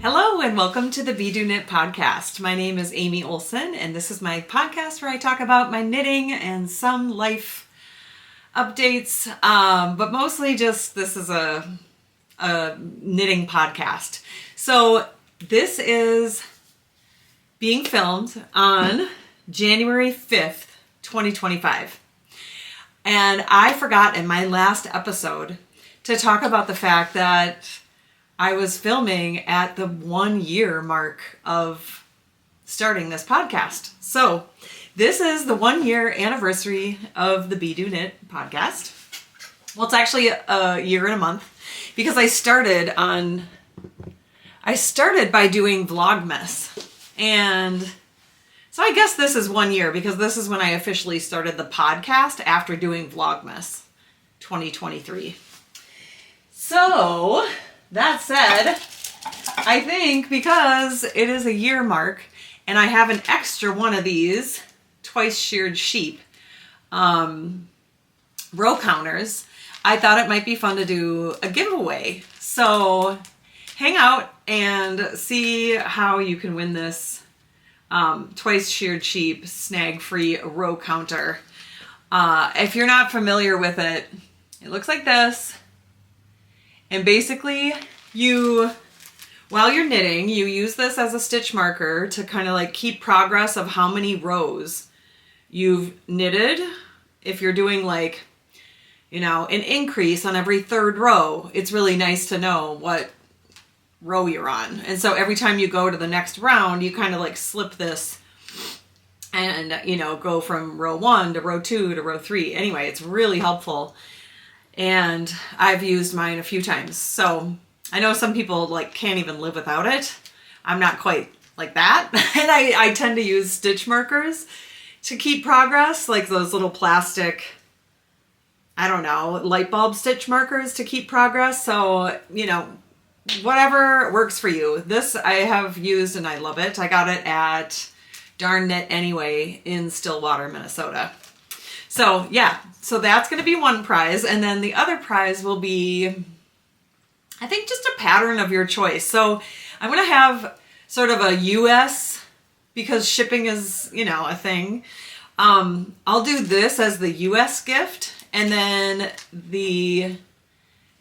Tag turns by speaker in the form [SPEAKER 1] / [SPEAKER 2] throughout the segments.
[SPEAKER 1] Hello and welcome to the bedoknit podcast. My name is Amy Olson and this is my podcast where I talk about my knitting and some life updates, but mostly just this is a knitting podcast. So this is being filmed on January 5th, 2025. And I forgot in my last episode to talk about the fact that I was filming at the 1 year mark of starting this podcast. So this is the 1 year anniversary of the bedoknit podcast. Well, it's actually a year and a month because I started by doing Vlogmas. And so I guess this is 1 year because this is when I officially started the podcast after doing Vlogmas 2023. So that said, I think because it is a year mark and I have an extra one of these twice sheared sheep row counters, I thought it might be fun to do a giveaway. So hang out and see how you can win this twice sheared sheep snag-free row counter. If you're not familiar with it, it looks like this. And basically, while you're knitting, you use this as a stitch marker to kind of like keep progress of how many rows you've knitted. If you're doing like, an increase on every third row, it's really nice to know what row you're on. And so every time you go to the next round, you kind of like slip this and, go from row 1 to row 2 to row 3. Anyway, it's really helpful. And I've used mine a few times. So I know some people like can't even live without it. I'm not quite like that. And I tend to use stitch markers to keep progress, like those little plastic, light bulb stitch markers to keep progress. So, whatever works for you. This I have used and I love it. I got it at Darn Knit Anyway in Stillwater, Minnesota. So yeah, so that's going to be one prize. And then the other prize will be, I think, just a pattern of your choice. So I'm going to have sort of a US, because shipping is, a thing. I'll do this as the US gift, and then the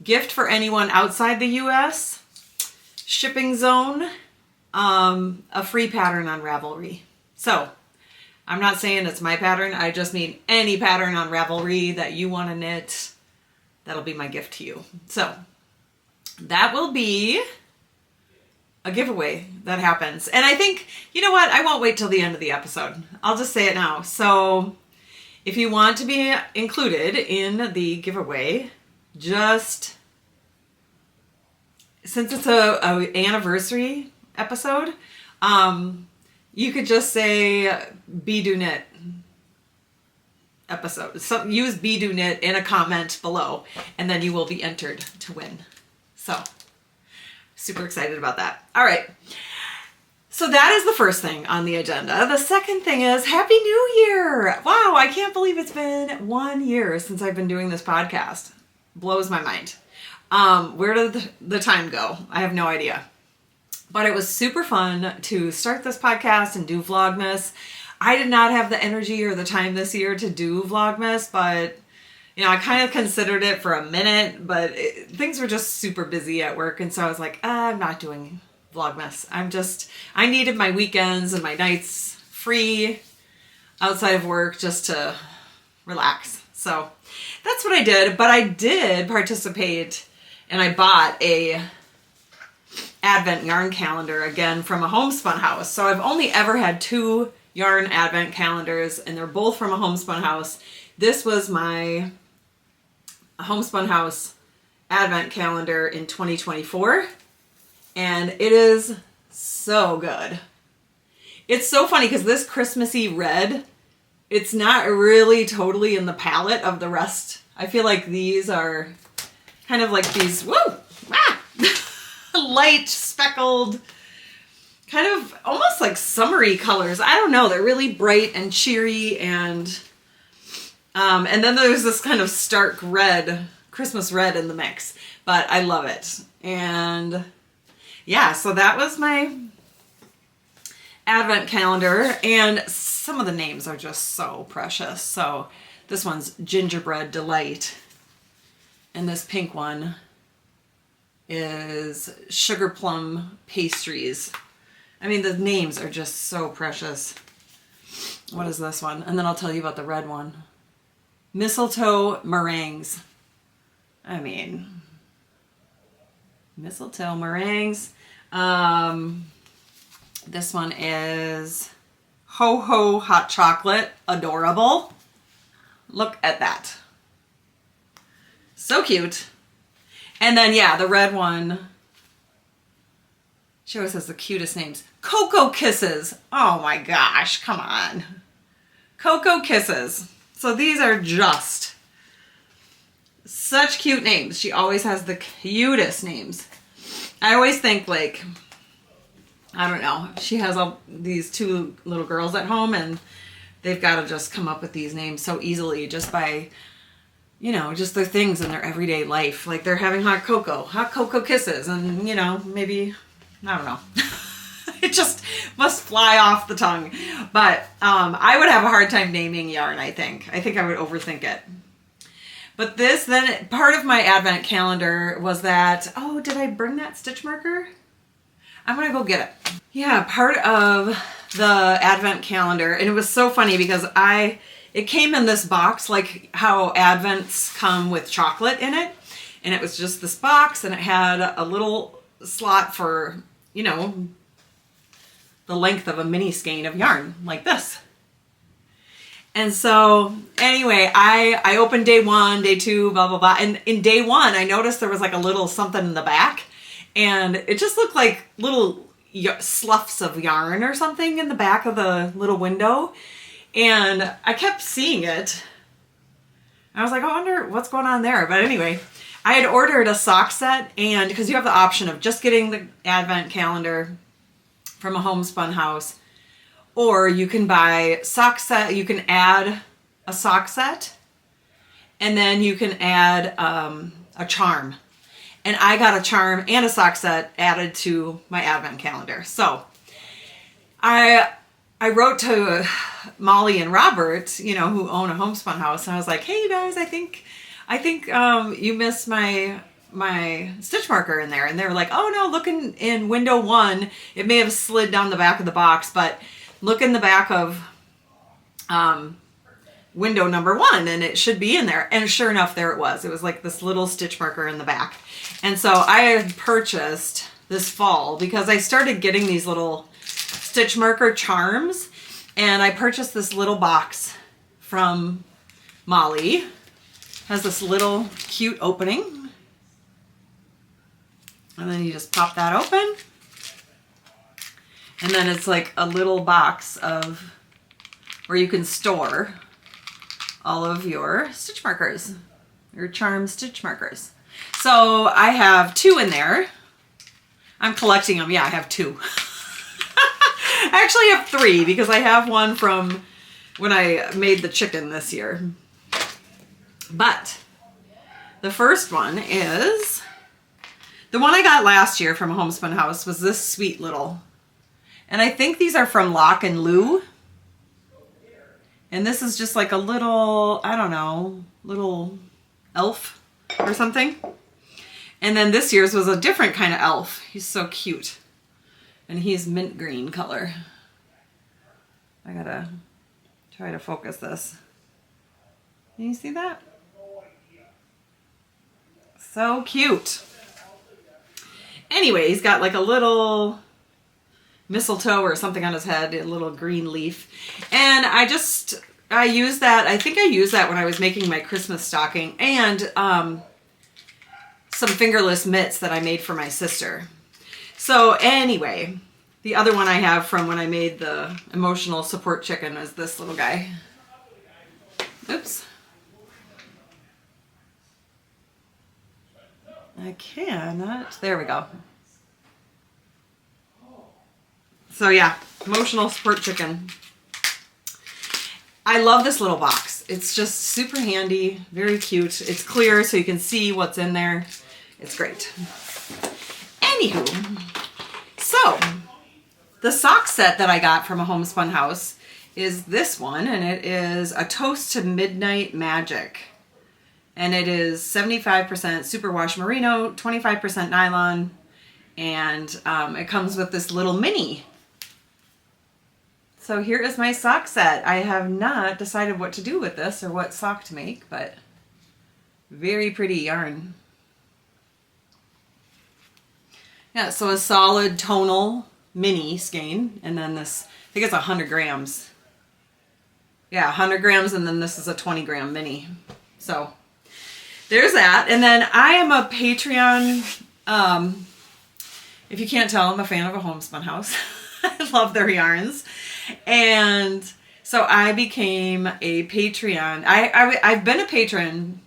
[SPEAKER 1] gift for anyone outside the US shipping zone, a free pattern on Ravelry. So I'm not saying it's my pattern. I just mean any pattern on Ravelry that you want to knit. That'll be my gift to you. So that will be a giveaway that happens. And I think, you know what? I won't wait till the end of the episode. I'll just say it now. So if you want to be included in the giveaway, just since it's a anniversary episode, you could just say bedoknit episode. So use bedoknit in a comment below, and then you will be entered to win. So super excited about that. All right. So that is the first thing on the agenda. The second thing is Happy New Year. Wow, I can't believe it's been 1 year since I've been doing this podcast. Blows my mind. Where did the time go? I have no idea. But it was super fun to start this podcast and do Vlogmas. I did not have the energy or the time this year to do Vlogmas, but I kind of considered it for a minute, but things were just super busy at work. And so I was like, I'm not doing Vlogmas. I needed my weekends and my nights free outside of work just to relax. So that's what I did. But I did participate, and I bought a Advent yarn calendar again from A Homespun House. So I've only ever had 2 yarn Advent calendars, and they're both from A Homespun House. This was my Homespun House Advent calendar in 2024, and it is so good. It's so funny because this Christmassy red, it's not really totally in the palette of the rest. I feel like these are kind of like these, light speckled, kind of almost like summery colors. I don't know. They're really bright and cheery, and then there's this kind of stark red, Christmas red in the mix. But I love it. And yeah, so that was my advent calendar, and some of the names are just so precious. So this one's Gingerbread Delight, and this pink one is Sugar Plum Pastries. I mean, the names are just so precious. What is this one? And then I'll tell you about the red one. Mistletoe Meringues. I mean, mistletoe meringues. This one is Ho Ho Hot Chocolate. Adorable. Look at that. So cute. And then, yeah, the red one. She always has the cutest names. Cocoa Kisses. Oh my gosh, come on. Cocoa Kisses. So these are just such cute names. She always has the cutest names. I always think, like, I don't know, she has all these two little girls at home, and they've got to just come up with these names so easily just by, you know, just their things in their everyday life. Like they're having hot cocoa kisses, and, you know, maybe, I don't know. It just must fly off the tongue. But I would have a hard time naming yarn, I think. I think I would overthink it. But this, then part of my advent calendar was that, oh, did I bring that stitch marker? I'm gonna go get it. Yeah, part of the advent calendar, and it was so funny because it came in this box, like how advents come with chocolate in it. And it was just this box, and it had a little slot for, you know, the length of a mini skein of yarn, like this. And so anyway, I opened day one, day two, blah, blah, blah. And in day one, I noticed there was like a little something in the back, and it just looked like little sloughs of yarn or something in the back of the little window. And I kept seeing it. I was like, I wonder what's going on there. But anyway, I had ordered a sock set, and because you have the option of just getting the advent calendar from A Homespun House, or you can buy sock set. You can add a sock set, and then you can add a charm. And I got a charm and a sock set added to my advent calendar. So I wrote to Molly and Robert, you know, who own A Homespun House, and I was like, hey, you guys, I think you missed my stitch marker in there. And they were like, oh no, look in window one. It may have slid down the back of the box, but look in the back of window number one, and it should be in there. And sure enough, there it was. It was like this little stitch marker in the back. And so I had purchased this fall because I started getting these little stitch marker charms, and I purchased this little box from Molly. It has this little cute opening, and then you just pop that open. And then it's like a little box of where you can store all of your stitch markers, your charm stitch markers. So I have 2 in there. I'm collecting them. Yeah, I have 2. I actually have 3 because I have one from when I made the chicken this year. But the first one is, the one I got last year from A Homespun House was this sweet little, and I think these are from Lock and Lou. And this is just like a little, I don't know, little elf or something. And then this year's was a different kind of elf. He's so cute. And he's mint green color. I gotta try to focus this. Can you see that? So cute. Anyway, he's got like a little mistletoe or something on his head, a little green leaf. And I used that, I think I used that when I was making my Christmas stocking, and some fingerless mitts that I made for my sister. So anyway, the other one I have from when I made the emotional support chicken is this little guy. Oops. I cannot, there we go. So yeah, emotional support chicken. I love this little box. It's just super handy, very cute. It's clear so you can see what's in there. It's great. Anywho, So the sock set that I got from A Homespun House is this one, and it is A Toast to Midnight Magic. And it is 75% superwash merino, 25% nylon, and it comes with this little mini. So here is my sock set. I have not decided what to do with this or what sock to make, but very pretty yarn. Yeah, so a solid tonal mini skein, and then this, I think it's 100 grams. Yeah, 100 grams, and then this is a 20 gram mini. So there's that. And then I am a Patreon, if you can't tell, I'm a fan of A Homespun House. I love their yarns. And so I became a Patreon. I've been a patron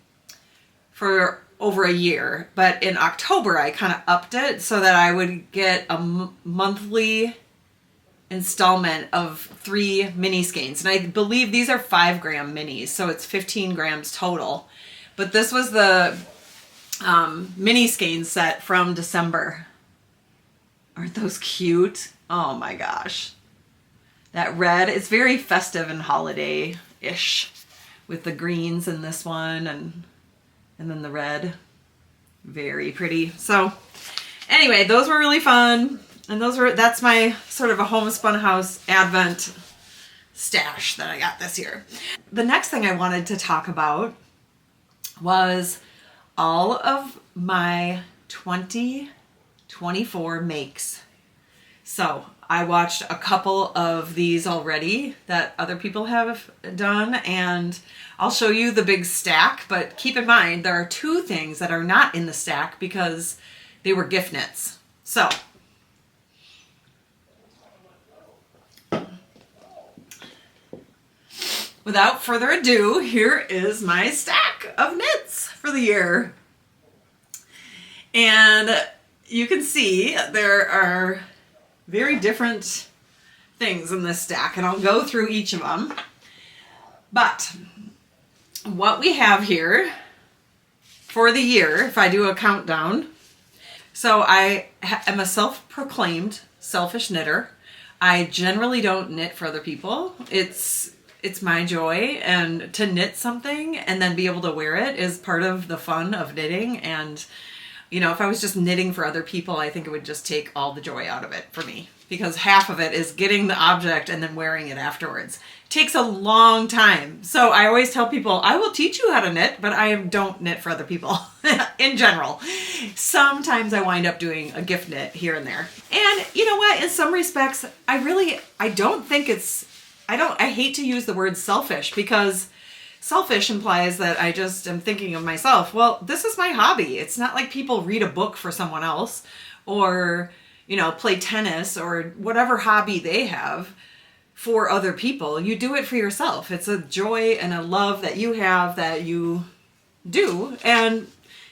[SPEAKER 1] for over a year, but in October I kind of upped it so that I would get a monthly installment of 3 mini skeins. And I believe these are 5 gram minis, so it's 15 grams total. But this was the mini skein set from December. Aren't those cute? Oh my gosh. That red, it's very festive and holiday-ish with the greens in this one and then the red. Very pretty. So anyway, those were really fun. And that's my sort of A Homespun House Advent stash that I got this year. The next thing I wanted to talk about was all of my 2024 makes. So I watched a couple of these already that other people have done, and I'll show you the big stack, but keep in mind there are 2 things that are not in the stack because they were gift knits. So without further ado, here is my stack of knits for the year. And you can see there are very different things in this stack, and I'll go through each of them. But what we have here for the year, if I do a countdown, so I am a self-proclaimed selfish knitter. I generally don't knit for other people. It's my joy, and to knit something and then be able to wear it is part of the fun of knitting. And you know, if I was just knitting for other people, I think it would just take all the joy out of it for me, because half of it is getting the object and then wearing it afterwards. It takes a long time. So I always tell people, I will teach you how to knit, but I don't knit for other people in general. Sometimes I wind up doing a gift knit here and there. And you know what? In some respects, I don't think I hate to use the word selfish, because selfish implies that I just am thinking of myself. Well, this is my hobby. It's not like people read a book for someone else or, you know, play tennis or whatever hobby they have for other people. You do it for yourself. It's a joy and a love that you have that you do. And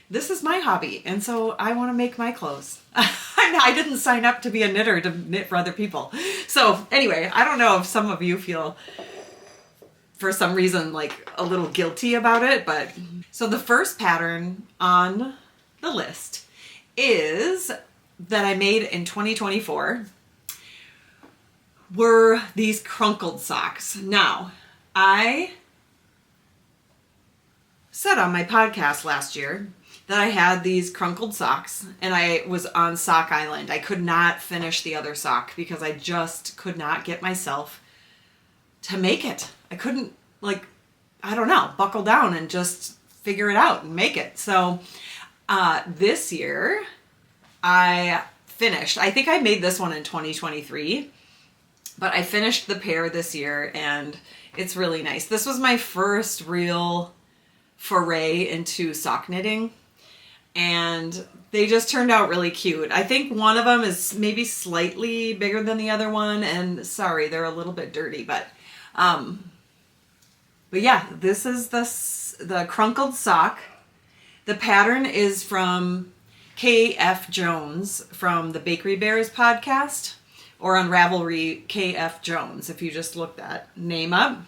[SPEAKER 1] this is my hobby. And so I want to make my clothes. I didn't sign up to be a knitter to knit for other people. So anyway, I don't know if some of you feel for some reason like a little guilty about it, but so the first pattern on the list is that I made in 2024 were these crunkled socks. Now, I said on my podcast last year that I had these crunkled socks and I was on Sock Island. I could not finish the other sock because I just could not get myself to make it. I couldn't, like, I don't know, buckle down and just figure it out and make it. So this year I finished, I think I made this one in 2023, but I finished the pair this year and it's really nice. This was my first real foray into sock knitting, and they just turned out really cute. I think one of them is maybe slightly bigger than the other one, and sorry, they're a little bit dirty, but yeah, this is the crunkled sock. The pattern is from KF Jones from the Bakery Bears podcast, or on Ravelry, KF Jones, if you just look that name up.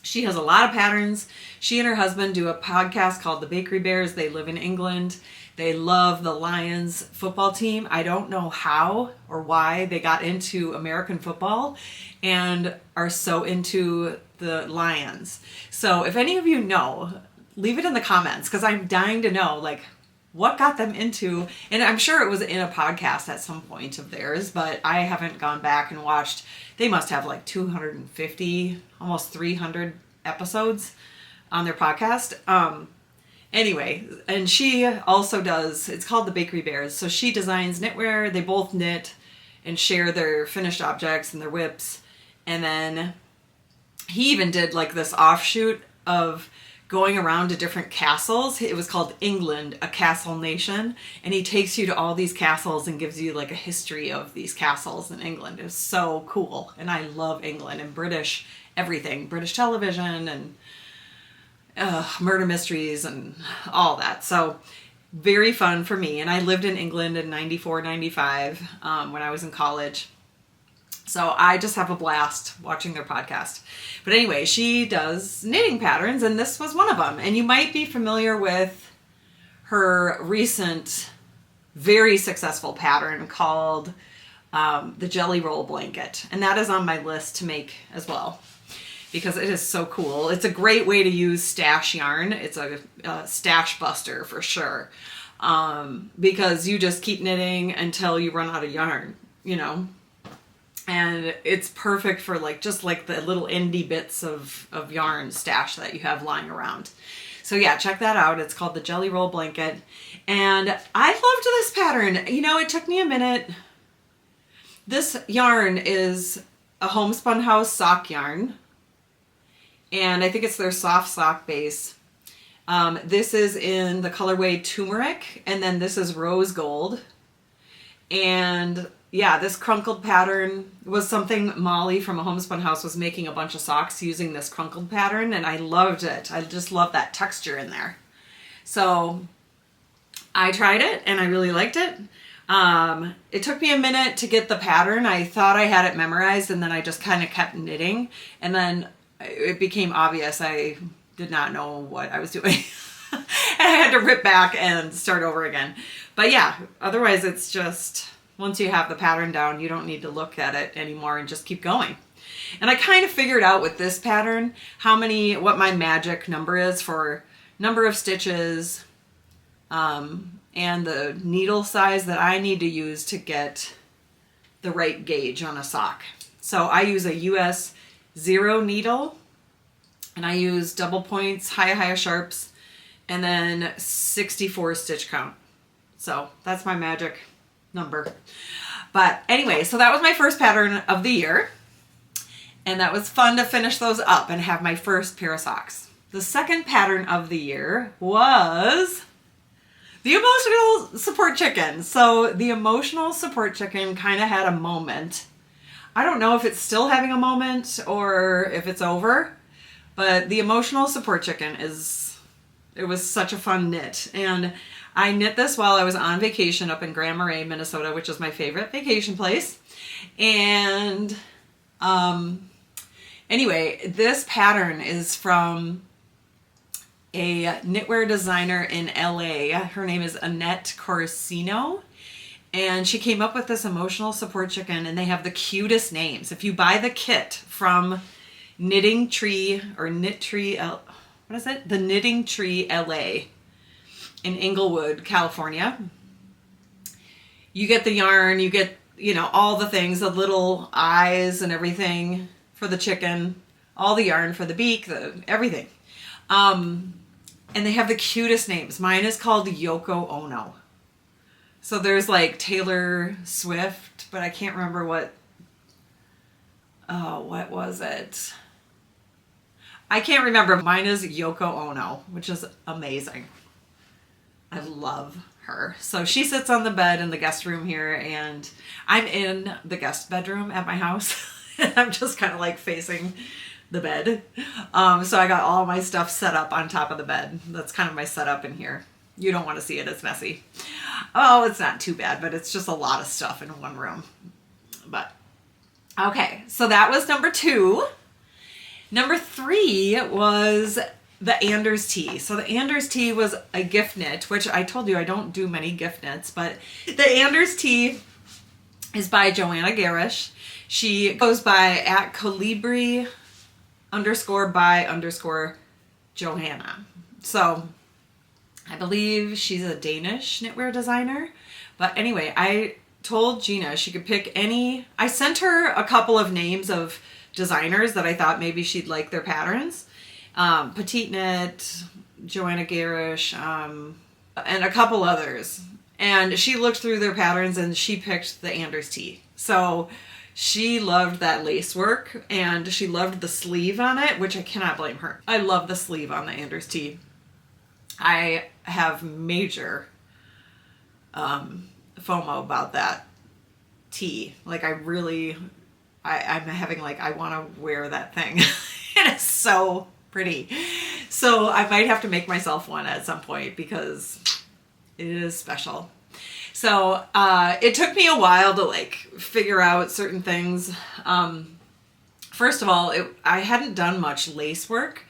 [SPEAKER 1] She has a lot of patterns. She and her husband do a podcast called The Bakery Bears. They live in England. They love the Lions football team. I don't know how or why they got into American football and are so into the Lions. So if any of you know, leave it in the comments, because I'm dying to know, like, what got them into, and I'm sure it was in a podcast at some point of theirs, but I haven't gone back and watched. They must have like 250, almost 300 episodes on their podcast. Anyway, and she also does, it's called the Bakery Bears. So she designs knitwear. They both knit and share their finished objects and their whips. And then he even did like this offshoot of going around to different castles. It was called England, a Castle Nation. And he takes you to all these castles and gives you like a history of these castles in England. It was so cool. And I love England and British everything, British television and murder mysteries and all that. So very fun for me. And I lived in England in 94, 95 when I was in college. So I just have a blast watching their podcast. But anyway, she does knitting patterns, and this was one of them. And you might be familiar with her recent, very successful pattern called the Jelly Roll Blanket. And that is on my list to make as well, because it is so cool. It's a great way to use stash yarn. It's a stash buster for sure. Because you just keep knitting until you run out of yarn, you know? And it's perfect for like, just like the little indie bits of yarn stash that you have lying around. So yeah, check that out. It's called the Jelly Roll Blanket. And I loved this pattern. You know, it took me a minute. This yarn is A Homespun House sock yarn. And I think it's their soft sock base. This is in the colorway Turmeric, and then this is Rose Gold. And yeah, this crunkled pattern was something Molly from A Homespun House was making a bunch of socks using this crunkled pattern, and I loved it. I just love that texture in there. So I tried it, and I really liked it. It took me a minute to get the pattern. I thought I had it memorized, and then I just kind of kept knitting, and then it became obvious I did not know what I was doing. And I had to rip back and start over again. But yeah, otherwise it's just, once you have the pattern down, you don't need to look at it anymore and just keep going. And I kind of figured out with this pattern what my magic number is for number of stitches, and the needle size that I need to use to get the right gauge on a sock. So I use a US 0 needle, and I use double points, high sharps, and then 64 stitch count. So that's my magic number. But anyway, so that was my first pattern of the year, and that was fun to finish those up and have my first pair of socks. The second pattern of the year was the emotional support chicken. So the emotional support chicken kind of had a moment. I don't know if it's still having a moment or if it's over, but the emotional support chicken it was such a fun knit. And I knit this while I was on vacation up in Grand Marais, Minnesota, which is my favorite vacation place. And anyway, this pattern is from a knitwear designer in LA. Her name is Annette Corsino. And she came up with this emotional support chicken, and they have the cutest names. If you buy the kit from Knitting Tree or Knit Tree L, what is it? The Knitting Tree L.A. in Inglewood, California. You get the yarn, you get, you know, all the things, the little eyes and everything for the chicken, all the yarn for the beak, everything. And they have the cutest names. Mine is called Yoko Ono. So there's like Taylor Swift, but I can't remember what was it? I can't remember. Mine is Yoko Ono, which is amazing. I love her. So she sits on the bed in the guest room here, and I'm in the guest bedroom at my house. And I'm just kind of like facing the bed. So I got all my stuff set up on top of the bed. That's kind of my setup in here. You don't want to see it. It's messy. Oh, it's not too bad, but it's just a lot of stuff in one room. But okay, so that was number 2. Number 3 was the Anders tee. So the Anders tee was a gift knit, which I told you I don't do many gift knits, but the Anders tee is by Joanna Garish. She goes by @colibri_by_Johanna. So I believe she's a Danish knitwear designer. But anyway, I told Gina she could pick any. I sent her a couple of names of designers that I thought maybe she'd like their patterns. Petite Knit, Joanna Garish, and a couple others. And she looked through their patterns and she picked the Anders tee. So she loved that lace work and she loved the sleeve on it, which I cannot blame her. I love the sleeve on the Anders tee. I have major FOMO about that tee. Like I'm having like, I want to wear that thing. It is so pretty. So I might have to make myself one at some point because it is special. So it took me a while to like figure out certain things. First of all, I hadn't done much lace work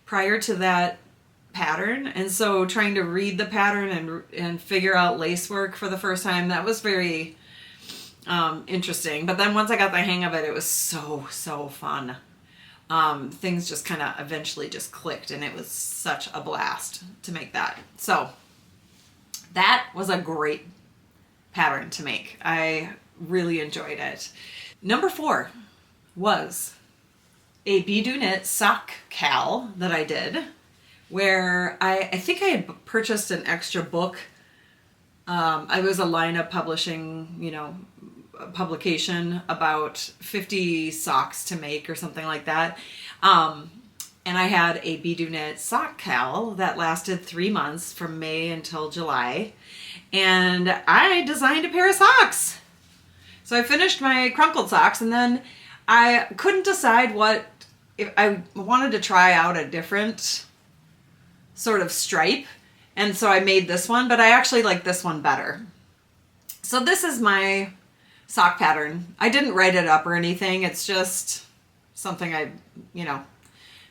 [SPEAKER 1] prior to that pattern, and so trying to read the pattern and figure out lace work for the first time, that was very interesting. But then once I got the hang of it, it was so fun. Things just kind of eventually just clicked, and it was such a blast to make that. So that was a great pattern to make. I really enjoyed it. Number 4 was a Knit Sock KAL that I did, where I think I had purchased an extra book. I was a lineup publishing, publication about 50 socks to make or something like that. And I had a Knit Sock KAL that lasted 3 months from May until July. And I designed a pair of socks. So I finished my Crunkled Socks, and then I couldn't decide if I wanted to try out a different sort of stripe. And so I made this one, but I actually like this one better. So this is my sock pattern. I didn't write it up or anything. It's just something I,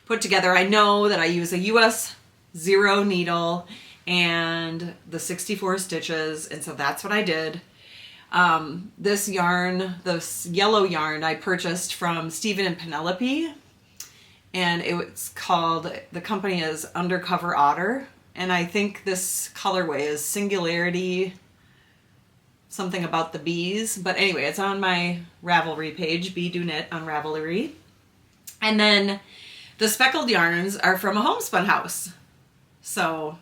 [SPEAKER 1] put together. I know that I use a US 0 needle and the 64 stitches. And so that's what I did. This yarn, this yellow yarn, I purchased from Stephen and Penelope, and it's called, the company is Undercover Otter. And I think this colorway is Singularity, something about the bees. But anyway, it's on my Ravelry page, Be Do Knit on Ravelry. And then the speckled yarns are from A Homespun House. So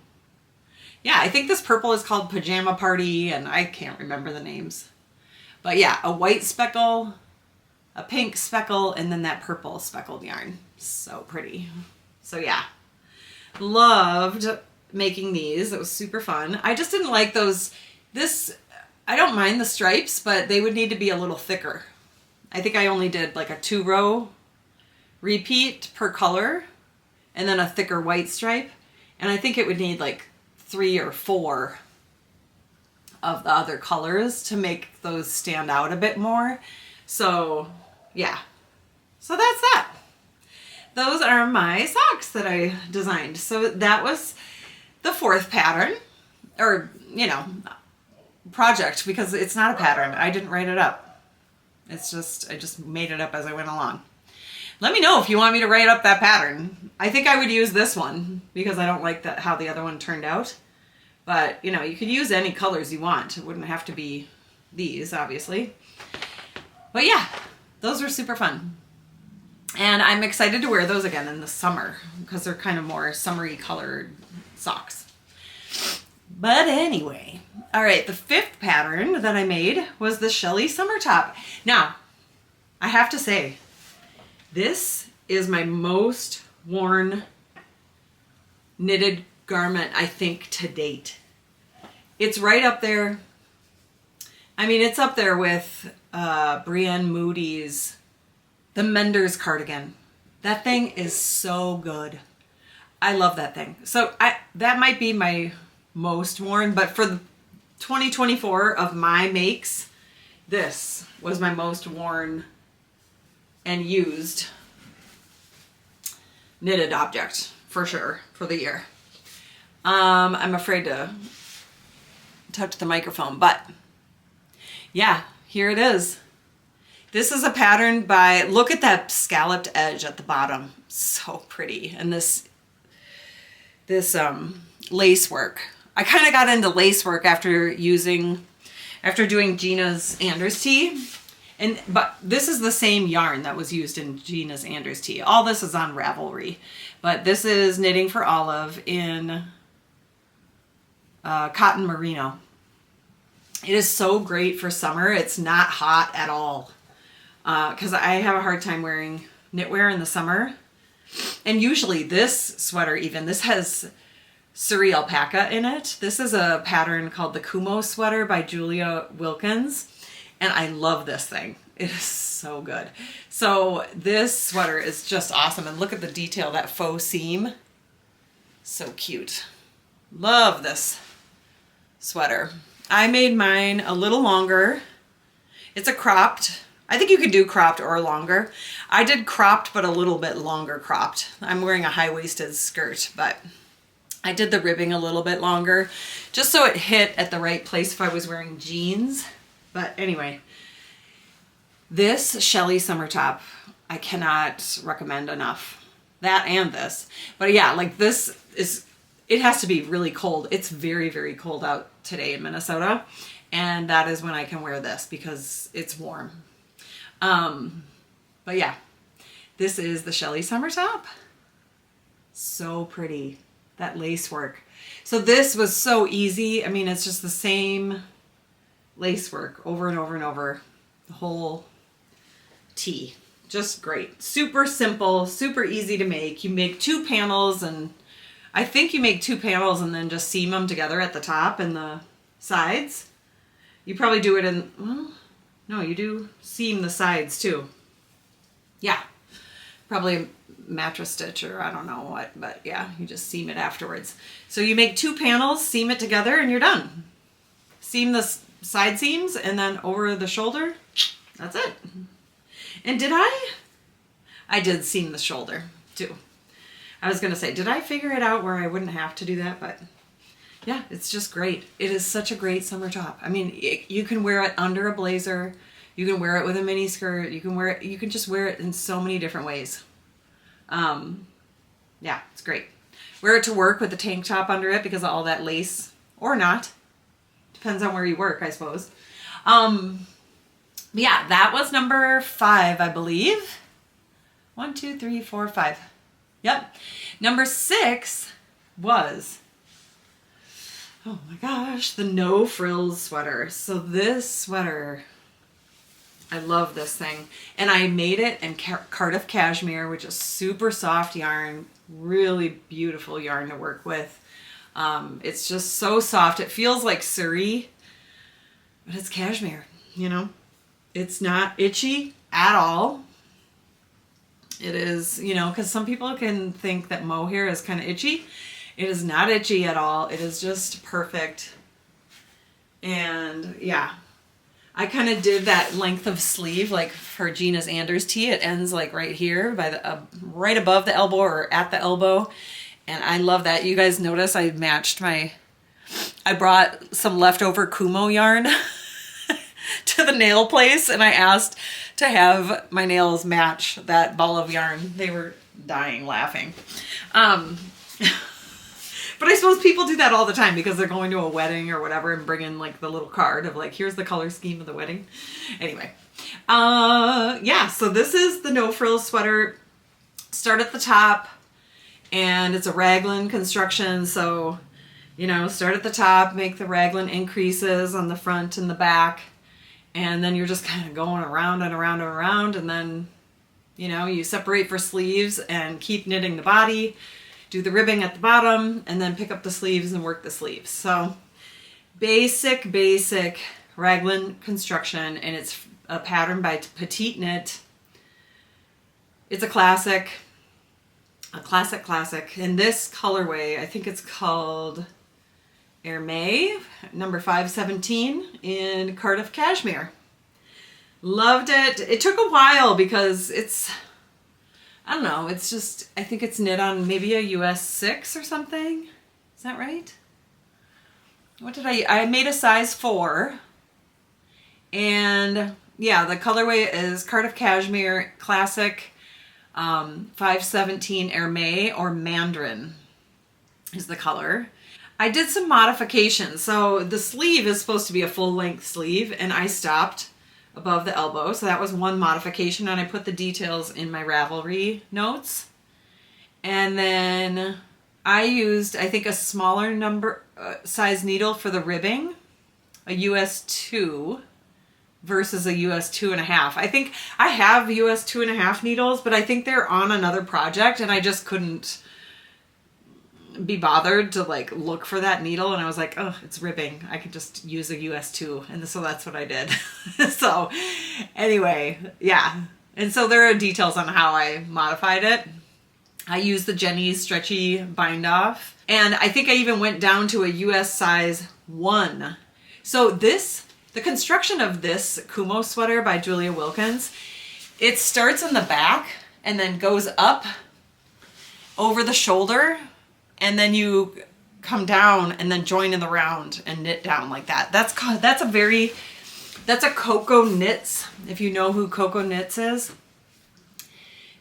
[SPEAKER 1] yeah, I think this purple is called Pajama Party, and I can't remember the names. But yeah, a white speckle, a pink speckle, and then that purple speckled yarn. So pretty. So yeah, loved making these. It was super fun. I just didn't like I don't mind the stripes, but they would need to be a little thicker. I think I only did like a 2-row repeat per color and then a thicker white stripe. And I think it would need like 3 or 4 of the other colors to make those stand out a bit more. So yeah, so that's that. Those are my socks that I designed. So that was the 4th pattern, or project, because it's not a pattern. I didn't write it up. It's just, I just made it up as I went along. Let me know if you want me to write up that pattern. I think I would use this one because I don't like how the other one turned out. But, you could use any colors you want. It wouldn't have to be these, obviously. But yeah, those were super fun. And I'm excited to wear those again in the summer because they're kind of more summery colored socks. But anyway, all right, the 5th pattern that I made was the Shelley Summer top. Now, I have to say, this is my most worn knitted garment, I think, to date. It's right up there. I mean, it's up there with Brienne Moody's The Mender's Cardigan. That thing is so good. I love that thing. So that might be my most worn, but for the 2024 of my makes, this was my most worn and used knitted object for sure for the year. I'm afraid to touch the microphone, but yeah, here it is. This is a pattern by, look at that scalloped edge at the bottom. So pretty. And this lace work. I kind of got into lace work after doing Gina's Anders tee. But this is the same yarn that was used in Gina's Anders tee. All this is on Ravelry. But this is Knitting for Olive in cotton merino. It is so great for summer. It's not hot at all. Because I have a hard time wearing knitwear in the summer. And usually this sweater even, this has Suri alpaca in it. This is a pattern called the Kumo sweater by Julia Wilkins. And I love this thing. It is so good. So this sweater is just awesome. And look at the detail, that faux seam. So cute. Love this sweater. I made mine a little longer. It's a cropped. I think you could do cropped or longer. I did cropped, but a little bit longer cropped. I'm wearing a high-waisted skirt, but I did the ribbing a little bit longer just so it hit at the right place if I was wearing jeans. But anyway, this Shelley Summer top, I cannot recommend enough. That and this. But yeah, like this is, it has to be really cold. It's very, very cold out today in Minnesota. And that is when I can wear this because it's warm. But yeah, this is the Shelley Summer top. So pretty, that lace work. So this was so easy. I mean, it's just the same lace work over and over and over, the whole tee. Just great. Super simple, super easy to make. You make 2 panels, and I think you make 2 panels and then just seam them together at the top and the sides. You probably do it in, well, no, you do seam the sides too. Yeah, probably a mattress stitch or I don't know what, but yeah, you just seam it afterwards. So you make 2 panels, seam it together, and you're done. Seam the side seams and then over the shoulder. That's it. And I did seam the shoulder too. I was gonna say, did I figure it out where I wouldn't have to do that? But yeah, it's just great. It is such a great summer top. I mean, you can wear it under a blazer. You can wear it with a mini skirt. You can wear it. You can just wear it in so many different ways. Yeah, it's great. Wear it to work with a tank top under it because of all that lace, or not. Depends on where you work, I suppose. Yeah, that was number 5, I believe. 1, 2, 3, 4, 5. Yep. Number 6 was, oh my gosh, the No Frills sweater. So this sweater, I love this thing. And I made it in Cardiff cashmere, which is super soft yarn, really beautiful yarn to work with. It's just so soft. It feels like Suri, but it's cashmere, you know? It's not itchy at all. It is, you know, because some people can think that mohair is kind of itchy. It is not itchy at all. It is just perfect. And yeah, I kind of did that length of sleeve like for Gina's Anders tee. It ends like right here by the right above the elbow or at the elbow. And I love that. You guys notice I matched I brought some leftover Kumo yarn to the nail place, and I asked to have my nails match that ball of yarn. They were dying laughing. But I suppose people do that all the time because they're going to a wedding or whatever and bring in like the little card of like, here's the color scheme of the wedding. Anyway, yeah, so this is the No Frills sweater. Start at the top, and it's a raglan construction. So, you know, start at the top, make the raglan increases on the front and the back. And then you're just kind of going around and around and around. And then, you know, you separate for sleeves and keep knitting the body, do the ribbing at the bottom, and then pick up the sleeves and work the sleeves. So basic raglan construction, and it's a pattern by Petite Knit. It's a classic. In this colorway, I think it's called Hermé, number 517 in Cardiff cashmere. Loved it. It took a while because it's I don't know, it's just, I think it's knit on maybe a US 6 or something. Is that right? What did I made a size 4. And yeah, the colorway is Cardiff Cashmere Classic 517 Hermé or Mandarin is the color. I did some modifications. So the sleeve is supposed to be a full length sleeve and I stopped above the elbow. So that was one modification and I put the details in my Ravelry notes. And then I used, I think, a smaller number size needle for the ribbing, a US 2 versus a US 2.5. I think I have US 2.5 needles, but I think they're on another project and I just couldn't be bothered to like look for that needle, and I was like, oh, it's ribbing, I could just use a US 2, and so that's what I did. So anyway, yeah, and so there are details on how I modified it. I used the Jenny stretchy bind off, and I think I even went down to a US size 1. So the construction of this Kumo sweater by Julia Wilkins, it starts in the back and then goes up over the shoulder, and then you come down and then join in the round and knit down like that. That's a Coco Knits, if you know who Coco Knits is.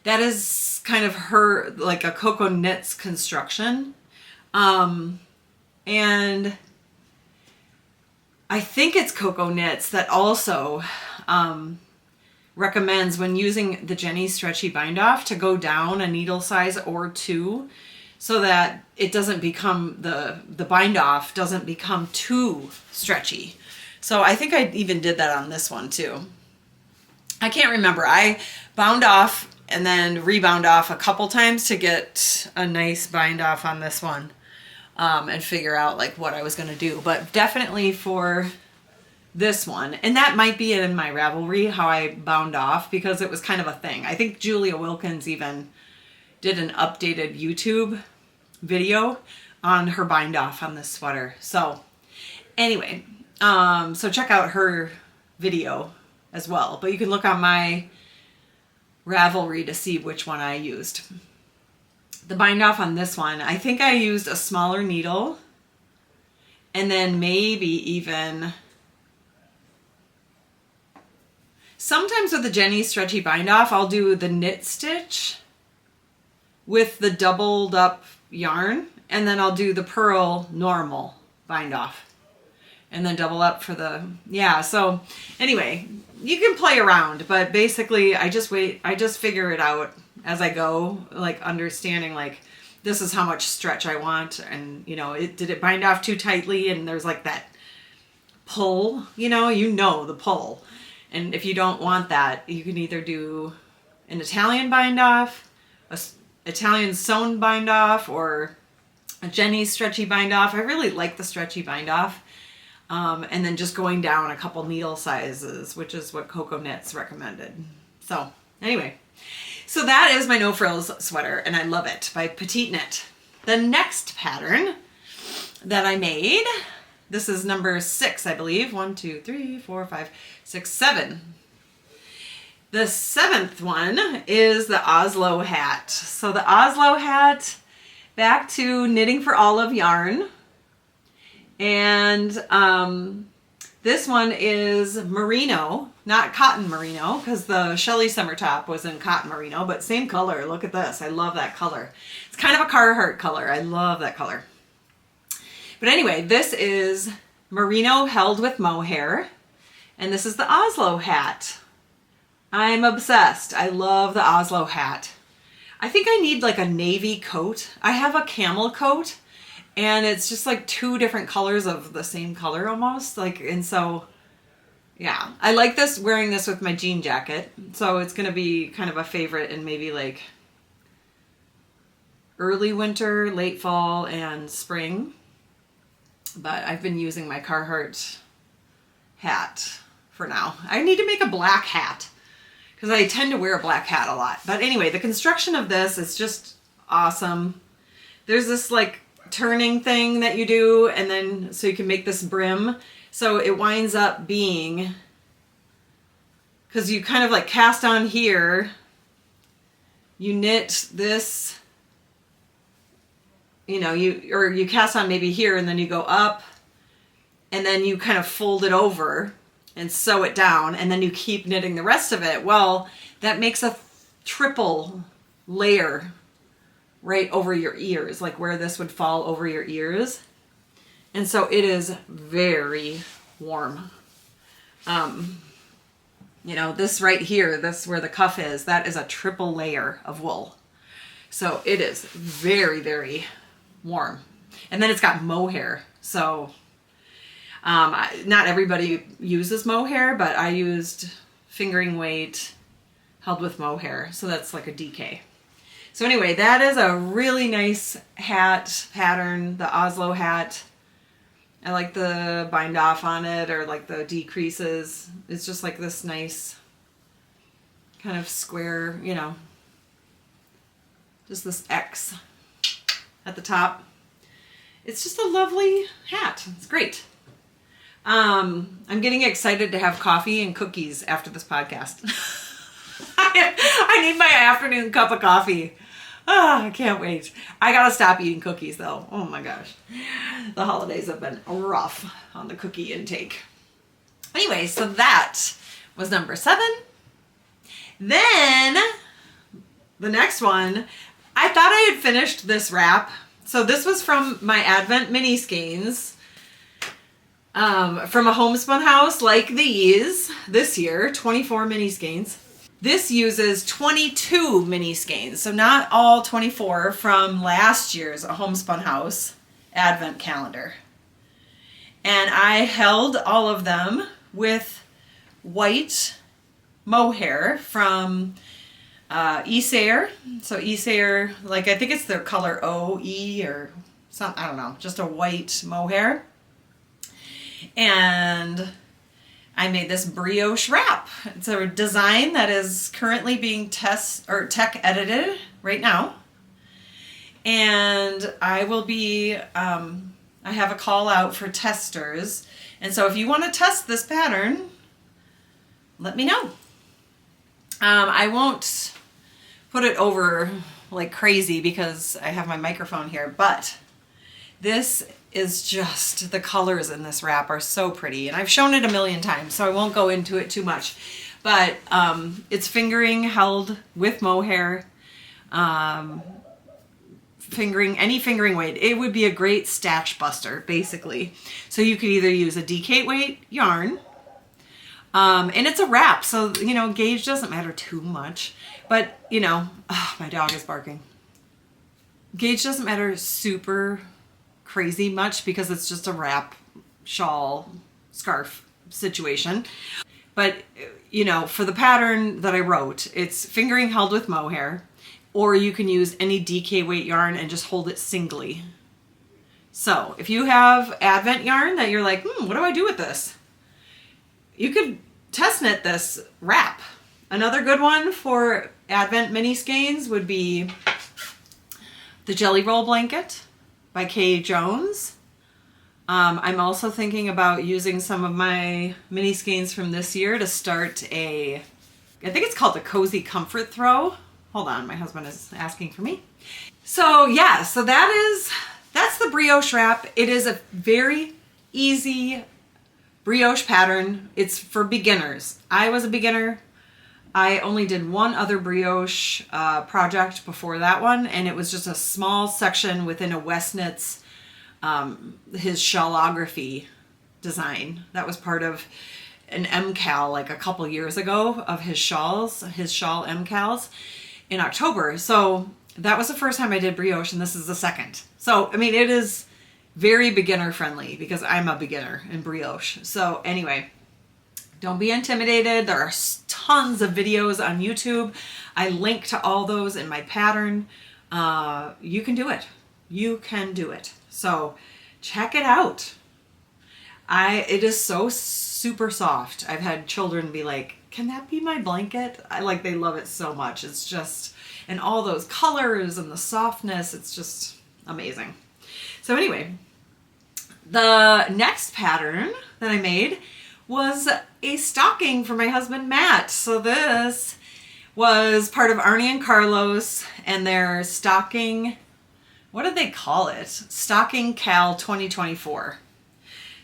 [SPEAKER 1] That is kind of her, like a Coco Knits construction. And I think it's Coco Knits that also recommends when using the Jenny stretchy bind off to go down a needle size or 2 so that it doesn't become, the bind off doesn't become too stretchy. So I think I even did that on this one too. I can't remember. I bound off and then rebound off a couple times to get a nice bind off on this one and figure out like what I was going to do. But definitely for this one, and that might be in my Ravelry how I bound off, because it was kind of a thing. I think Julia Wilkins even did an updated YouTube video on her bind off on this sweater. So anyway, so check out her video as well, but you can look on my Ravelry to see which one I used. The bind off on this one, I think I used a smaller needle and then maybe even, sometimes with the Jenny stretchy bind off, I'll do the knit stitch with the doubled up yarn, and then I'll do the purl normal bind off and then double up for the, yeah. So anyway, you can play around, but basically I just figure it out as I go, like understanding like this is how much stretch I want, and you know, did it bind off too tightly, and there's like that pull, you know the pull, and if you don't want that, you can either do an Italian bind off, a Italian sewn bind off, or a Jenny stretchy bind off. I really like the stretchy bind off. And then just going down a couple needle sizes, which is what Coco Knits recommended. So anyway, so that is my no frills sweater, and I love it, by Petite Knit. The next pattern that I made, this is number 6, I believe. 1, 2, 3, 4, 5, 6, 7. The 7th one is the Oslo Hat. So the Oslo Hat, back to Knitting for Olive yarn. And this one is merino, not cotton merino, because the Shelley Summer top was in cotton merino, but same color. Look at this. I love that color. It's kind of a Carhartt color. I love that color. But anyway, this is merino held with mohair, and this is the Oslo Hat. I'm obsessed. I love the Oslo Hat. I think I need like a navy coat. I have a camel coat, and it's just like 2 different colors of the same color almost. Like, and so, yeah. I like this, wearing this with my jean jacket. So it's going to be kind of a favorite in maybe like early winter, late fall, and spring. But I've been using my Carhartt hat for now. I need to make a black hat, because I tend to wear a black hat a lot. But anyway, the construction of this is just awesome. There's this like turning thing that you do, and then so you can make this brim. So it winds up being, because you kind of like cast on here, you knit this, you know, you cast on maybe here and then you go up and then you kind of fold it over and sew it down and then you keep knitting the rest of it. Well, that makes a triple layer right over your ears, like where this would fall over your ears. And so it is very warm. You know, this right here, this where the cuff is, that is a triple layer of wool. So it is very, very warm. And then it's got mohair. So not everybody uses mohair, but I used fingering weight held with mohair. So that's like a DK. So anyway, that is a really nice hat pattern, the Oslo hat. I like the bind off on it, or like the decreases. It's just like this nice kind of square, you know, just this X at the top. It's just a lovely hat. It's great. I'm getting excited to have coffee and cookies after this podcast. I need my afternoon cup of coffee. Oh, I can't wait. I gotta stop eating cookies though. Oh my gosh. The holidays have been rough on the cookie intake. Anyway, so that was number 7. Then the next one, I thought I had finished this wrap. So this was from my Advent mini skeins. From A Homespun House like these this year, 24 mini skeins. This uses 22 mini skeins, so not all 24 from last year's A Homespun House Advent calendar. And I held all of them with white mohair from Esayer. So Esayer, like I think it's their color OE or something, I don't know, just a white mohair. And I made this brioche wrap. It's a design that is currently being tech edited right now. And I will be, I have a call out for testers. And so if you want to test this pattern, let me know. I won't put it over like crazy because I have my microphone here, but this is just, the colors in this wrap are so pretty, and I've shown it a million times, so I won't go into it too much. But it's fingering held with mohair, any fingering weight. It would be a great stash buster, basically. So you could either use a DK weight yarn, and it's a wrap, so you know, gauge doesn't matter too much. But you know, oh, my dog is barking. Gauge doesn't matter super crazy much because it's just a wrap, shawl, scarf situation. But you know, for the pattern that I wrote, it's fingering held with mohair, or you can use any DK weight yarn and just hold it singly. So if you have Advent yarn that you're like, what do I do with this? You could test knit this wrap. Another good one for Advent mini skeins would be the Jelly Roll Blanket by Kay Jones. I'm also thinking about using some of my mini skeins from this year to start I think it's called the Cozy Comfort Throw. Hold on, my husband is asking for me. So yeah, so that's the brioche wrap. It is a very easy brioche pattern. It's for beginners. I was a beginner. I only did one other brioche project before that one, and it was just a small section within a West Knits, his shawlography design. That was part of an MCAL like a couple years ago of his shawls, his shawl MCALs in October. So that was the first time I did brioche, and this is the second. So, I mean, it is very beginner friendly because I'm a beginner in brioche. So anyway, don't be intimidated. There are tons of videos on YouTube. I link to all those in my pattern. You can do it. You can do it. So check it out. It is so super soft. I've had children be like, can that be my blanket? They love it so much. It's just, and all those colors and the softness, it's just amazing. So anyway, the next pattern that I made was a stocking for my husband Matt. So this was part of Arnie and Carlos and their stocking, what did they call it? Stocking KAL 2024.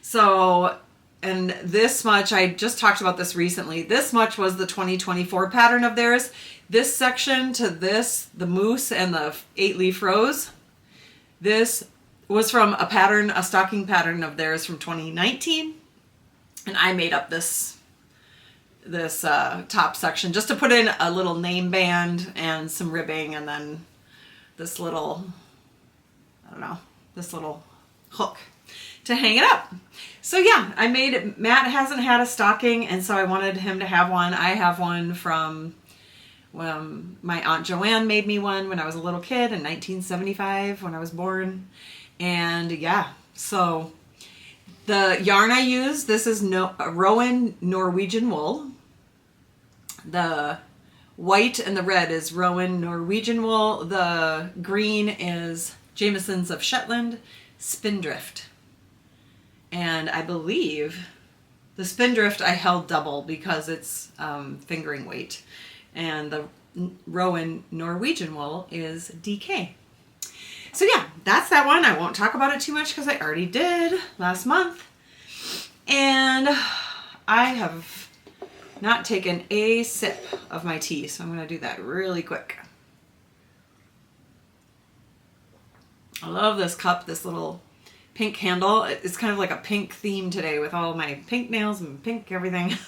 [SPEAKER 1] So, and this much, I just talked about this recently, this much was the 2024 pattern of theirs. This section to this, the moose and the 8-leaf rose, this was from a pattern, a stocking pattern of theirs from 2019. And I made up this top section just to put in a little name band and some ribbing, and then this little, I don't know, this little hook to hang it up. So yeah, I made it. Matt hasn't had a stocking, and so I wanted him to have one. I have one from my Aunt Joanne made me one when I was a little kid in 1975 when I was born. And yeah, so the yarn I use, this is Rowan Norwegian wool. The white and the red is Rowan Norwegian wool. The green is Jamieson's of Shetland Spindrift. And I believe the Spindrift I held double because it's fingering weight. And the Rowan Norwegian wool is DK. So yeah, that's that one. I won't talk about it too much because I already did last month. And I have not taken a sip of my tea, so I'm going to do that really quick. I love this cup, this little pink handle. It's kind of like a pink theme today with all my pink nails and pink everything.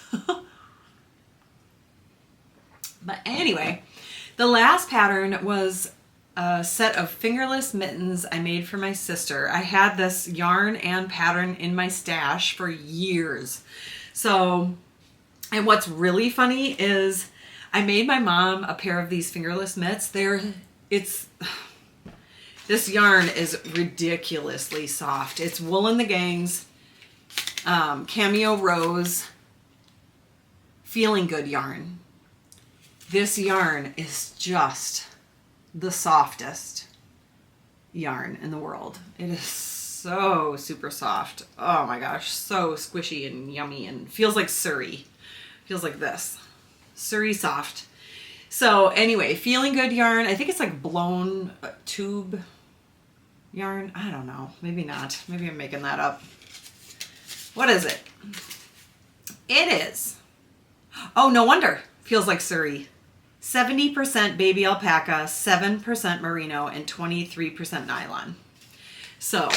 [SPEAKER 1] But anyway, the last pattern was a set of fingerless mittens I made for my sister. I had this yarn and pattern in my stash for years. So, and what's really funny is I made my mom a pair of these fingerless mitts. This yarn is ridiculously soft. It's Wool in the Gangs, Cameo Rose, Feeling Good yarn. This yarn is just the softest yarn in the world. It is so super soft. Oh my gosh, so squishy and yummy and feels like Surrey. Feels like this. Surrey soft. So anyway, Feeling Good yarn. I think it's like blown tube yarn. I don't know. Maybe not. Maybe I'm making that up. What is it? It is. Oh, no wonder. Feels like Surrey. 70% baby alpaca, 7% merino, and 23% nylon. So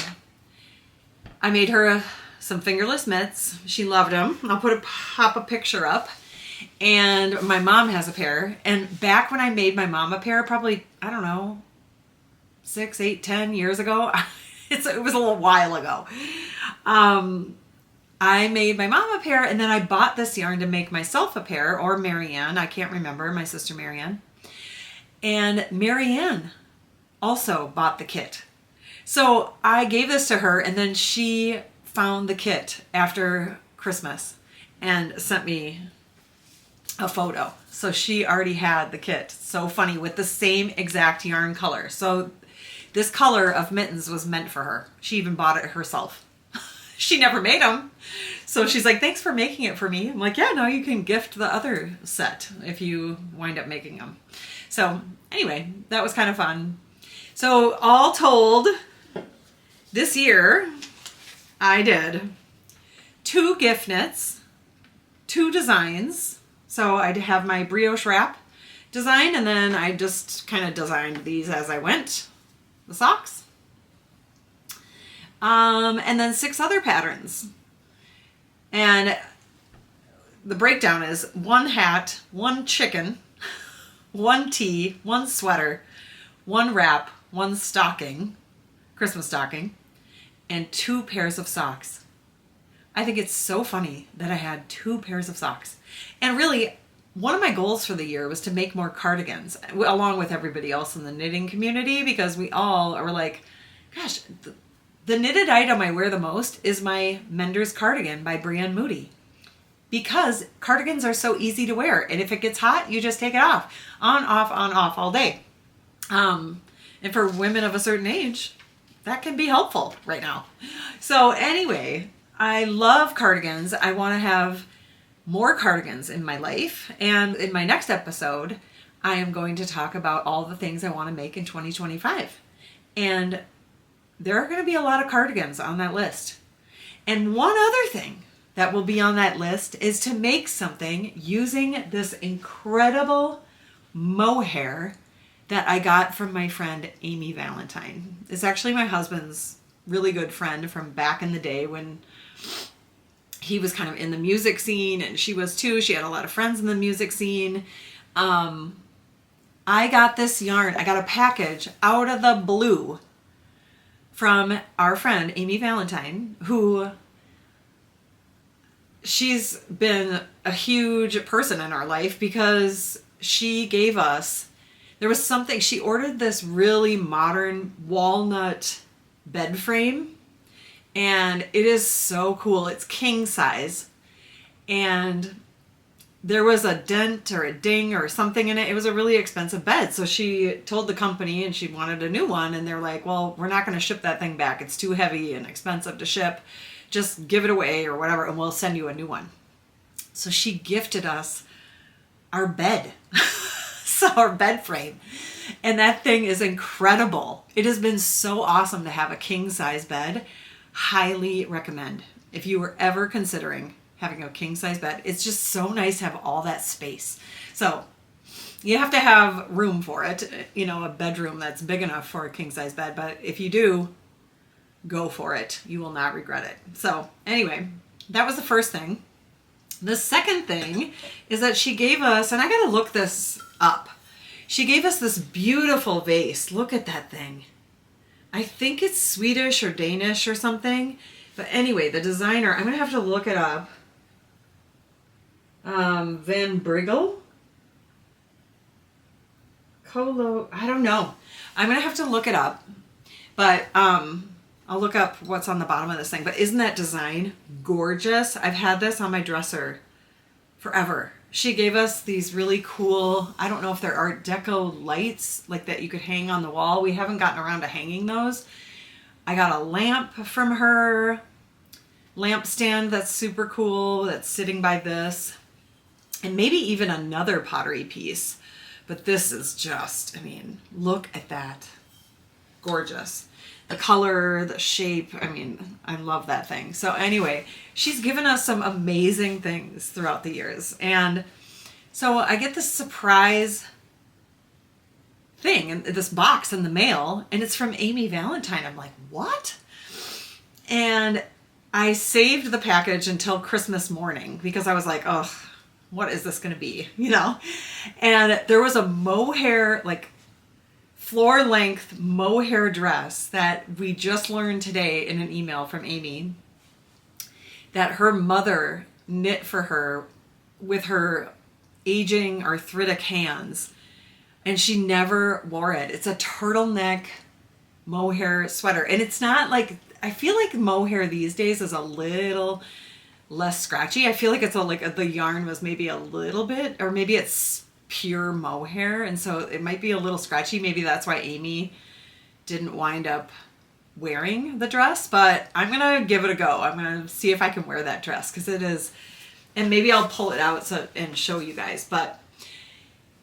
[SPEAKER 1] I made her some fingerless mitts. She loved them. I'll pop a picture up. And my mom has a pair. And back when I made my mom a pair, probably, I don't know, 6, 8, 10 years ago. It was a little while ago. I made my mom a pair, and then I bought this yarn to make myself a pair, or Marianne. I can't remember, my sister Marianne. And Marianne also bought the kit. So I gave this to her, and then she found the kit after Christmas and sent me a photo. So she already had the kit. So funny, with the same exact yarn color. So this color of mittens was meant for her. She even bought it herself. She never made them. So she's like, thanks for making it for me. I'm like, yeah, no, you can gift the other set if you wind up making them. So anyway, that was kind of fun. So all told, this year I did 2 gift knits, 2 designs. So I have my Brioche Wrap design, and then I just kind of designed these as I went, the socks. And then 6 other patterns. And the breakdown is 1 hat, 1 chicken, 1 tee, 1 sweater, 1 wrap, 1 stocking, Christmas stocking, and 2 pairs of socks. I think it's so funny that I had 2 pairs of socks. And really, one of my goals for the year was to make more cardigans, along with everybody else in the knitting community, because we all are like, gosh, the knitted item I wear the most is my Mender's cardigan by Brienne Moody, because cardigans are so easy to wear. And if it gets hot, you just take it off, on, off all day. And for women of a certain age, that can be helpful right now. So anyway, I love cardigans. I want to have more cardigans in my life. And in my next episode, I am going to talk about all the things I want to make in 2025. And there are going to be a lot of cardigans on that list. And one other thing that will be on that list is to make something using this incredible mohair that I got from my friend Amy Valentine. It's actually my husband's really good friend from back in the day when he was kind of in the music scene, and she was too. She had a lot of friends in the music scene. I got this yarn. I got a package out of the blue from our friend Amy Valentine, who she's been a huge person in our life because she gave us, there was something, she ordered this really modern walnut bed frame, and it is so cool. It's king size, and there was a dent or a ding or something in it. It was a really expensive bed. So she told the company and she wanted a new one. And they're like, well, we're not going to ship that thing back. It's too heavy and expensive to ship. Just give it away or whatever, and we'll send you a new one. So she gifted us our bed. So our bed frame. And that thing is incredible. It has been so awesome to have a king size bed. Highly recommend. If you were ever considering having a king size bed, it's just so nice to have all that space. So you have to have room for it, you know, a bedroom that's big enough for a king size bed. But if you do, go for it. You will not regret it. So anyway, that was the first thing. The second thing is that she gave us, and I got to look this up. She gave us this beautiful vase. Look at that thing. I think it's Swedish or Danish or something. But anyway, the designer, I'm going to have to look it up. Van Brigel? Colo, I don't know. I'm going to have to look it up. But I'll look up what's on the bottom of this thing. But isn't that design gorgeous? I've had this on my dresser forever. She gave us these really cool, I don't know if they're Art Deco lights like that you could hang on the wall. We haven't gotten around to hanging those. I got a lamp from her, lamp stand that's super cool that's sitting by this, and maybe even another pottery piece. But this is just, I mean, look at that. Gorgeous. The color, the shape, I mean, I love that thing. So anyway, she's given us some amazing things throughout the years. And so I get this surprise thing, and this box in the mail, and it's from Amy Valentine. I'm like, what? And I saved the package until Christmas morning because I was like, oh, what is this going to be? You know? And there was a mohair, like, floor length mohair dress that we just learned today in an email from Amy that her mother knit for her with her aging arthritic hands, and she never wore it. It's a turtleneck mohair sweater, and it's not like, I feel like mohair these days is a little less scratchy. I feel like it's like the yarn was maybe a little bit, or maybe it's pure mohair, and so it might be a little scratchy. Maybe that's why Amy didn't wind up wearing the dress, but I'm gonna give it a go. I'm gonna see if I can wear that dress because it is, and maybe I'll pull it out and show you guys. But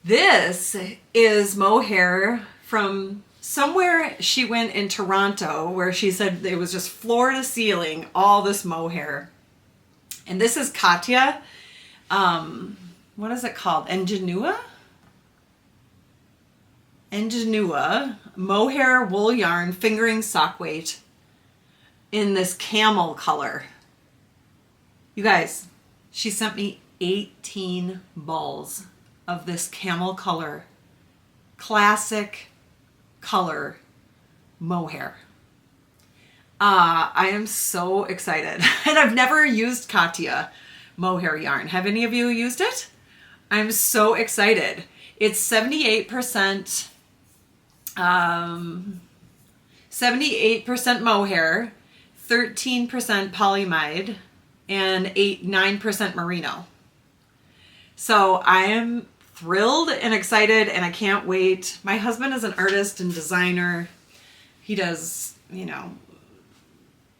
[SPEAKER 1] this is mohair from somewhere she went in Toronto, where she said it was just floor to ceiling, all this mohair. And this is Katya. What is it called? Ingenua mohair wool yarn fingering sock weight in this camel color. You guys, she sent me 18 balls of this camel color, classic color mohair. I am so excited. And I've never used Katya mohair yarn. Have any of you used it? I'm so excited. It's 78% mohair, 13% polyamide, and 9% merino. So I am thrilled and excited, and I can't wait. My husband is an artist and designer. He does, you know,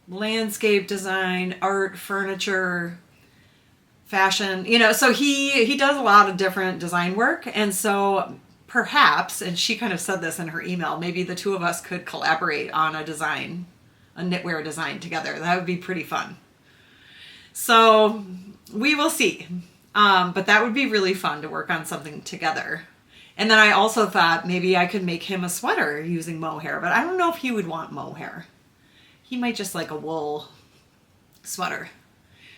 [SPEAKER 1] landscape design, art, furniture, fashion, you know, so he does a lot of different design work. And so perhaps, and she kind of said this in her email, maybe the two of us could collaborate on a design, a knitwear design together. That would be pretty fun. So we will see. But that would be really fun to work on something together. And then I also thought maybe I could make him a sweater using mohair, but I don't know if he would want mohair. He might just like a wool sweater.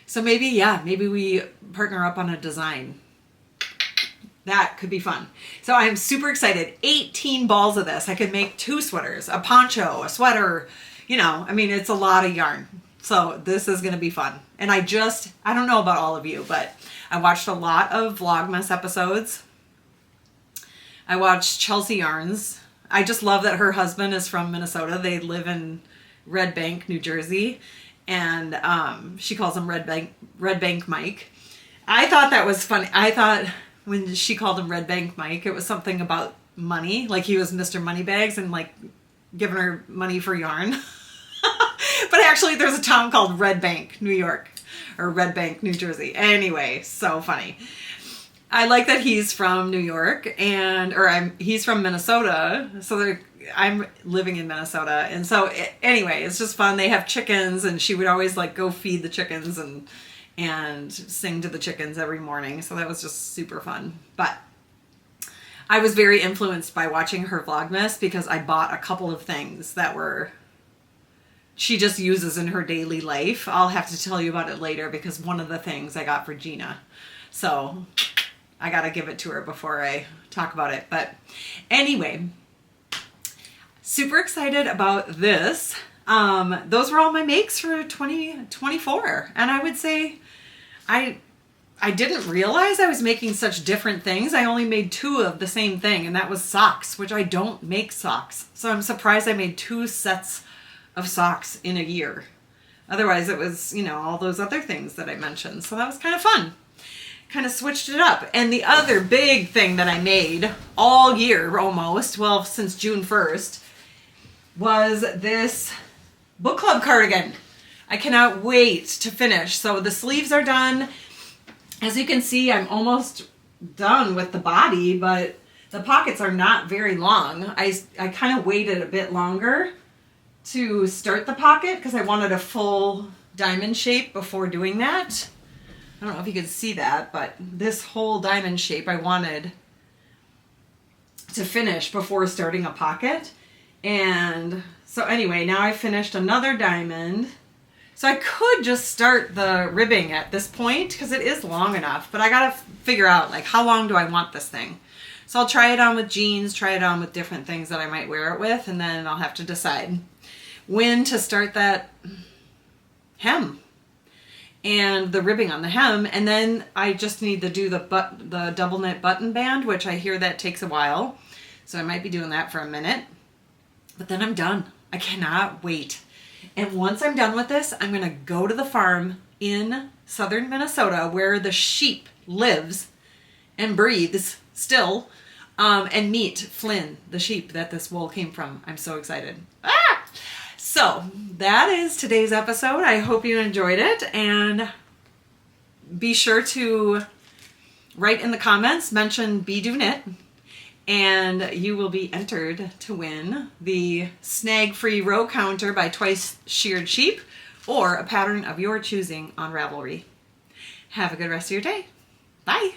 [SPEAKER 1] So maybe, yeah, maybe we partner up on a design. That could be fun. So I'm super excited. 18 balls of this. I could make 2 sweaters, a poncho, a sweater, you know, I mean, it's a lot of yarn. So this is going to be fun. And I don't know about all of you, but I watched a lot of Vlogmas episodes. I watched Chelsea Yarns. I just love that her husband is from Minnesota. They live in Red Bank, New Jersey. And she calls him Red Bank Mike. I thought that was funny. I thought when she called him Red Bank Mike, it was something about money. Like he was Mr. Moneybags and like giving her money for yarn. But actually there's a town called Red Bank, New York, or Red Bank, New Jersey. Anyway, so funny. I like that he's from New York he's from Minnesota. So I'm living in Minnesota. And so anyway, it's just fun. They have chickens and she would always like go feed the chickens and sing to the chickens every morning. So that was just super fun. But I was very influenced by watching her Vlogmas because I bought a couple of things that she just uses in her daily life. I'll have to tell you about it later because one of the things I got for Gina. So I got to give it to her before I talk about it. But anyway, super excited about this. Those were all my makes for 2024. And I would say I didn't realize I was making such different things. I only made 2 of the same thing, and that was socks, which I don't make socks. So I'm surprised I made 2 sets of socks in a year. Otherwise it was, you know, all those other things that I mentioned. So that was kind of fun. Kind of switched it up. And the other big thing that I made all year almost, well, since June 1st, was this Book Club cardigan. I cannot wait to finish. So the sleeves are done. As you can see, I'm almost done with the body, but the pockets are not very long. I kind of waited a bit longer to start the pocket because I wanted a full diamond shape before doing that. I don't know if you can see that, but this whole diamond shape I wanted to finish before starting a pocket. And so anyway, now I finished another diamond. So I could just start the ribbing at this point because it is long enough, but I gotta figure out like how long do I want this thing. So I'll try it on with jeans, try it on with different things that I might wear it with, and then I'll have to decide when to start that hem and the ribbing on the hem. And then I just need to do the double knit button band, which I hear that takes a while. So I might be doing that for a minute, but then I'm done. I cannot wait. And once I'm done with this, I'm gonna go to the farm in southern Minnesota where the sheep lives and breathes still, and meet Flynn, the sheep that this wool came from. I'm so excited. So that is today's episode. I hope you enjoyed it, and be sure to write in the comments, mention Be Do Knit, and you will be entered to win the snag-free row counter by Twice Sheared Sheep or a pattern of your choosing on Ravelry. Have a good rest of your day. Bye.